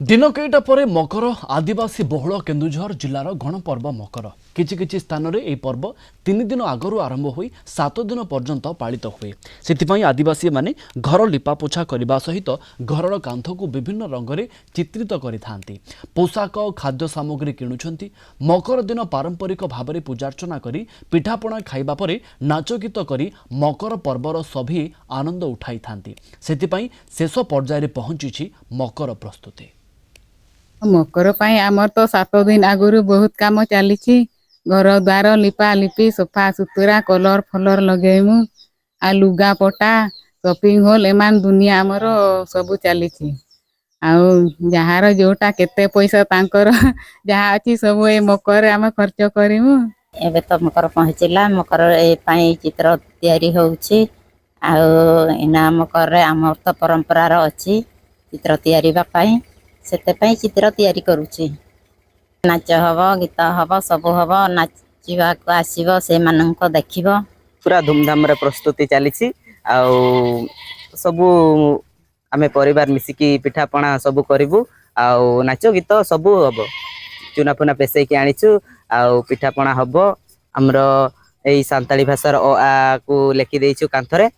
दिन कईटा पर मकर आदिवासी बहुल केन्दुझर जिलार गणपर्व मकर किछि स्थान में यह पर्व 3 दिन आगु आरंभ हो 7 दिन पर्यंत पालित हुए से आदिवासी माने घर लिपापोछा करने सहित घर कांथ को विभिन्न रंग में चित्रित करिथांती पोशाक खाद्य सामग्री किणुछंती मकर दिन पारंपरिक भाव में पूजार्चना करी पिठापणा खाइबा परे नाच गीत करी मकर पर्वर सभी आनंद उठाई थांती सेतिपई शेष पर्याय पहुंची मकर प्रस्तुति। मकर पाई आमर तो 7 दिन आगुरु बहुत काम चली घर द्वार लिपा लिपि सफा सुतरा कलर फलर लगेमु आ लुगा पटा शॉपिंग हॉल एमान दुनिया आमर सब चली जार जोटा केते पैसा तांकर जहाँ अच्छी सब ए मकर आम खर्च करिमु। एबे तो मकर पहुँचला मकर ए पाई चित्र तैयारी होउछि आना मकर आमर तो परंपरा अच्छी चित्र तैयारी पाई सेते पाई चित्र तैयारी करूछि नाच हब गीत हब सब हब नाचवा को आसीबो से मानक देखिबो पूरा धूमधाम रे प्रस्तुति चली सबू आमे परिवार मिसिकी पिठा पणा सबू करिवु आउ नाच गीत सबू हब चुना पुना पेसैकी आनिछु आउ पिठा पणा हब हमरो एई सांताली भाषार अ आ को लेखि देइछु कांथरे